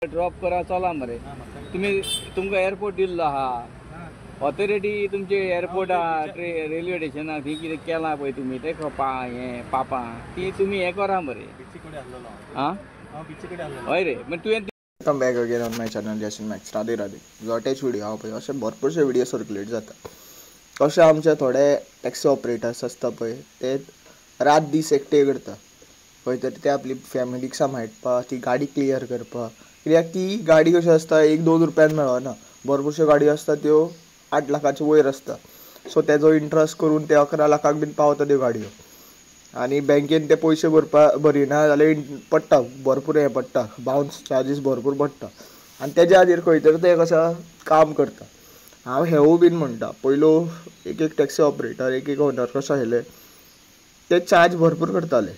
Drop करा चला मरे तुम्ही तुमका एअरपोर्ट दिल्लो हा ऑथॉरिटी तुमचे एअरपोर्ट रेल्वे स्टेशन थंय कितें केलां पळय तुमी ते पापा ती तुम्ही हे करा मरे आं हय रे पण तुवें welcome back again on my channel Jason Max Radhe Radhe जोटेच व्हिडिओ हा पळय अशे भरपूरशे व्हिडिओ सर्क्युलेट जाता कशे आमचे थोडे टॅक्सी ऑपरेटर्स आसता पळय ते रात दीस एकटे करता खंय तरी ते आपली फॅमिलीक सांबाळपा ती गाडी क्लियर करपा कित्याक ती गाडी कशी आसता 1-2 रुपयान मेळना भरपूरश्यो गाडयो आसता त्यो 8 लाखाच्या वयर आसता सो तेजो इंट्रस्ट करून ते 11 लाखाक बीन पावता त्यो गाडयो आनी बँकेन ते पयशे भरिना जाल्यार पडटा भरपूर हें पडटा बाउन्स चार्जीस भरपूर पडटा आनी तेज्या खातीर खंय तरी ते कशें काम करता हांव हेवूय बीन म्हणटा पयलो एक टॅक्सी ऑपरेटर एक ओनर कशे आसले ते चार्ज भरपूर करताले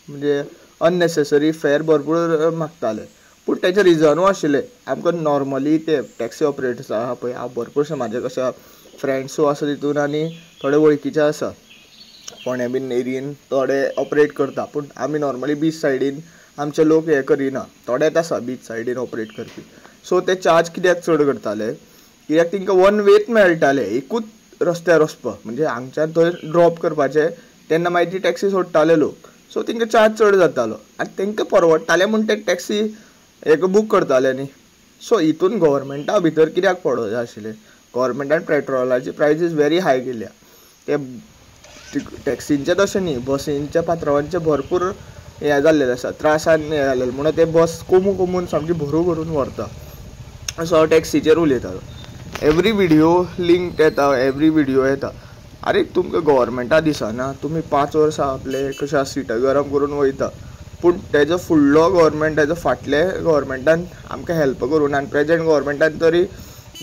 म्हणजे अननेसेसरी फेअर भरपूर मागताले पूण तेजें रिजनूय आशिल्लें आमकां नॉर्मली ते टॅक्सी ऑपरेटर्स आहा पळय हांव भरपूरशे म्हाजे कशे फ्रेंड्सूय आसा तितून आनी थोडे वळखीचे आसा फोंड्या बीन एरियेन थोडे ऑपरेट करता पूण आमी नॉर्मली बीच सायडीन आमचे लोक हे करिना थोडेच आसा बीच सायडीन ऑपरेट करपी सो ते चार्ज कित्याक चड करताले कित्याक तांकां वन वेच मेळटाले एकूच रस्त्यार वचपाक म्हणजे हांगच्यान थंय ड्रॉप करपाचें तेन्ना मागीर ती टॅक्सी सोडटाले लोक सो तांकां चार्ज चड जातालो आनी तांकां परवडटाले म्हूण ते टॅक्सी एक बूक करताले न्ही सो हितून गव्हर्मेंटा भितर कित्याक पडोवं जाय आशिल्लें गव्हर्मेंटान पेट्रोलाची प्रायसीस व्हेरी हाय केल्या ते टॅक्सींचे तशें न्ही बसींच्या पात्रांवांचे भरपूर हें जाल्लेलें आसा त्रासान हें जाल्लेलें म्हणून ते बस कोमून सामकी भरून व्हरता सो हांव टॅक्सीचेर उलयतालो एवरी व्हिडिओ लिंक येता एवरी व्हिडिओ येता आरे तुमकां गव्हर्मेंटा दिसना तुमी 5 वर्सां आपले कशें सिटां गरम करून वयता पूण तेजो फुडलो गव्हर्मेंट तेजो फाटले गव्हर्मेंटान आमकां हेल्प करून आनी प्रेजेंट गव्हर्मेंटान तरी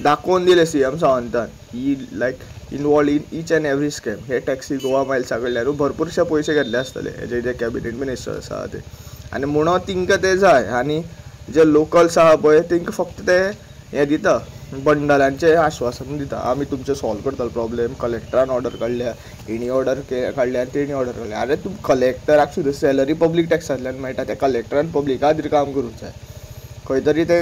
दाखोवन दिलें CM सावंतान ही like involve in each and every scam हे टॅक्सी गोवा मायल्सा कडल्यान भरपूरशे पयशे घेतले आसतले हेजे जे कॅबिनेट मिनिस्टर आसा ते आनी म्हणून तांकां ते जाय आनी जे लोकल्स आहा पळय तांकां फक्त ते हें दिता बंडलांचें आश्वासन दिता आमी तुमचें सॉल्व करतलो प्रॉब्लेम कलेक्टरान ऑर्डर काडल्या हेणी ऑर्डर काडल्या तेणी ऑर्डर काडल्या आरे तूं कलेक्टराक सुद्दां सॅलरी पब्लीक टॅक्सांतल्यान मेळटा त्या कलेक्टरान पब्लिका खातीर काम करूंक जाय खंय तरी ते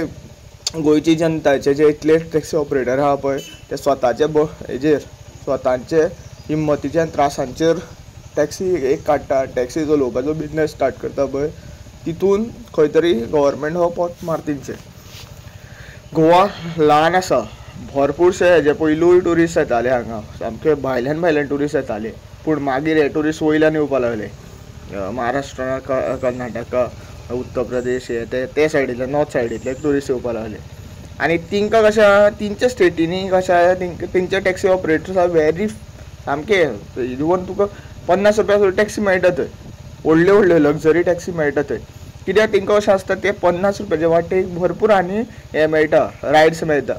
गोंयची जनताचे जे इतले टॅक्सी ऑपरेटर आहा पळय ते स्वताचे हेजेर स्वतांचे हिम्मतीच्या त्रासांचेर टॅक्सी एक काडटा टॅक्सी चलोवपाचो बिजनेस स्टार्ट करता पळय तितून खंय तरी गव्हर्मेंट हो पोट मार तेंचें गोवा ल्हान आसा भरपूरशे हेजे पयलूय ट्युरिस्ट येताले हांगा सामके भायल्यान ट्युरिस्ट येताले पूण मागीर हे ट्युरिस्ट वयल्यान येवपाक लागले महाराष्ट्रा कर्नाटका उत्तर प्रदेश हे ते सायडींतल्यान नॉर्थ सायडींतले ट्युरिस्ट येवपाक लागले आनी तांकां कशें आहा तेंच्या स्टेटींनी कशें आहा तेंचे टॅक्सी ऑपरेटर्स आर व्हेरी सामके इवन तुका 50 रुपया टॅक्सी मेळटा थंय व्हडल्यो लग्जरी टॅक्सी मेळटा थंय कित्याक तांकां अशें आसता ते 50 रुपयाचे वाटेक भरपूर आनी हें मेळटा रायड्स मेळटा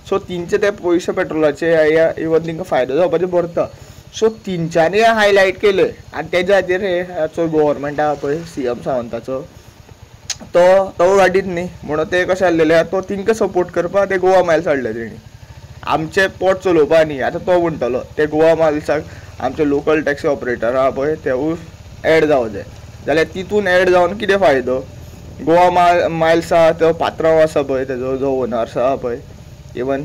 सो तेंचे ते पयशे पेट्रोलाचे इवन तांकां फायदो जावपाचें भरता सो तेंच्यांनी हायलायट केले आनी तेज्या खातीर हेचो गव्हर्मेंट आहा पळय CM सावंताचो तो गाडीत न्ही म्हणून ते कशें आसलेले तो तांकां सपोर्ट करपाक ते गोवा मायल्स हाडले तेणी आमचें पोट चलोवपा न्ही आतां तो म्हणटलो ते गोवा मायल्साक आमचे लोकल टॅक्सी ऑपरेटर आहा पळय तेवूय एड जावं जाय जाल्यार तितून एड जावन कितें फायदो गोवा मायल्स आहा तो पात्रांव आसा पळय तेजो जो ओनर्स आहा पळय इवन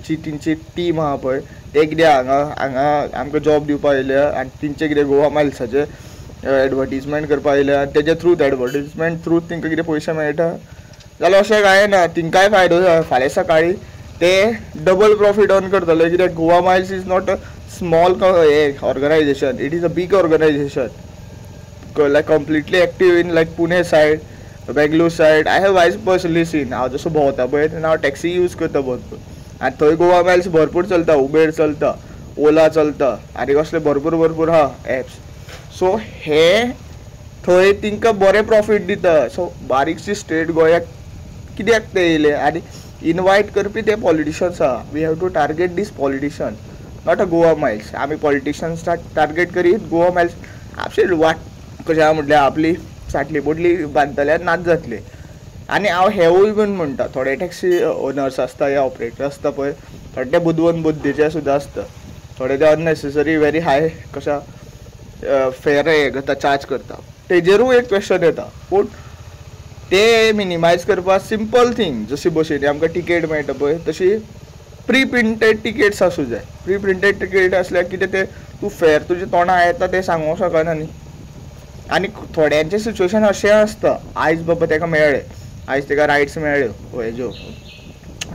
जी तेंची टीम आहा पळय ते कितें हांगा आमकां जॉब दिवपाक येयले आनी तेंचे कितें गोवा मायल्साचे एडवर्टीजमेंट करपाक येयले आनी तेजे थ्रू एडवर्टीजमेंट थ्रू तांकां कितें पयशे मेळटा जाल्यार अशें कांय ना तांकांय फायदो जाय फाल्यां सकाळीं ते डबल प्रॉफीट अर्न करतले कित्याक Goa Miles is not a small organization it is a big organization like completely active in like Pune side, Bangalore side. I have personally seen हांव जसो भोंवता पळय तेन्ना हांव टॅक्सी यूज करता भरपूर आनी थंय गोवा मायल्स भरपूर चलता उबेर चलता ओला चलता आनी कसले भरपूर आहा एप्स सो हे थंय तांकां बरें प्रॉफीट दिता सो बारीकशी स्टेट गोंयाक कित्याक ते येयले आनी इनवायट करपी ते पॉलिटिशियन्स आहा we have to target these politician not a Goa Miles आमी पॉलिटिशियन्स टार्गेट करीत गोवा मायल्स आपशी वाट कशें आहा म्हटल्यार आपली साटली बोटली बांदतल्यार नाच जातली आनी हांव हेवूय बीन म्हणटा थोडे टॅक्सी ओनर्स आसता या ऑपरेटर आसता पळय थोडे ते बुद्धीचे सुद्दां आसता थोडे ते अननेसेसरी व्हेरी हाय कशा फेर हे करता चार्ज करता तेजेरूय एक क्वेश्चन येता पूण ते मिनिमायज करपाक सिंपल थिंग जशी भशेन आमकां टिकेट मेळटा पळय तशी प्री प्रिंटेड टिकेट्स आसूं जाय. प्री प्रिंटेड टिकेट आसल्यार कितें ते तूं फेर तुज्या तोंडां येता तें सांगूंक शकना न्ही. आनी थोड्यांचें सिच्युएशन अशें आसता आयज बाबा ताका मेळ्ळें, आयज ताका रायड्स मेळ्ळ्यो हेज्यो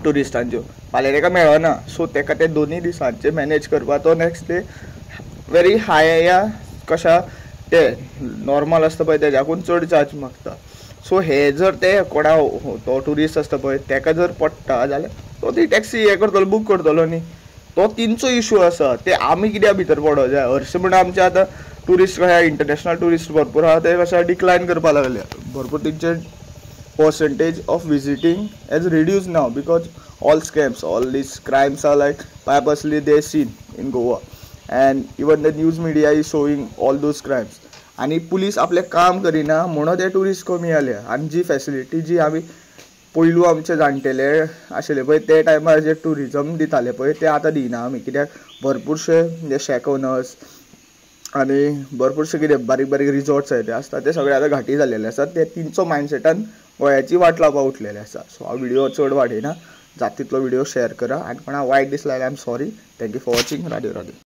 ट्युरिस्टांच्यो, फाल्यां ताका मेळना. सो ताका ते 2 दिसांचे मॅनेज करपाक तो नेक्स्ट डे व्हेरी हाय या कशा ते नॉर्मल आसता पळय तेज्याकून चड चार्ज मागता. सो हे जर ते कोणा तो ट्युरिस्ट आसता पळय ताका जर पडटा जाल्यार तो ती टॅक्सी हे करतलो बूक करतलो न्ही. तो तेंचो इशू आसा. ते आमी कित्याक भितर पडों जाय. हरशीं म्हणून आमचे आतां ट्युरिस्ट कशे इंटरनॅशनल ट्युरिस्ट भरपूर आहा ते कशे डिक्लायन करपाक लागले. भरपूर तेंचे percentage of visiting as reduce now because all scams all these crimes are like purposely they seen in Goa and even the news media is showing all those crimes. आनी पुलीस आपलें काम करिना म्हणून ते ट्युरिस्ट कमी जाले. आनी जी फॅसिलिटी जी आमी पयलू आमचे जाणटेले आशिल्ले पळय ते टायमार जे ट्युरिजम दिताले पळय ते आतां दिना आमी. कित्याक भरपूरशे जे शॅक ओनर्स आनी भरपूरशे कितें बारीक बारीक रिजॉर्ट्स ते आसता ते सगळे आतां घाटी जाल्लेले आसात. ते तेंचो मायंडसेटान गोंयाची वाट लावपाक उठलेले आसा. सो हांव व्हिडिओ चड वाडयना, जाता तितलो व्हिडिओ शेअर करा. आनी कोणाक वायट दिसला जाल्यार I am sorry. Thank you for watching. Radhe Radhe.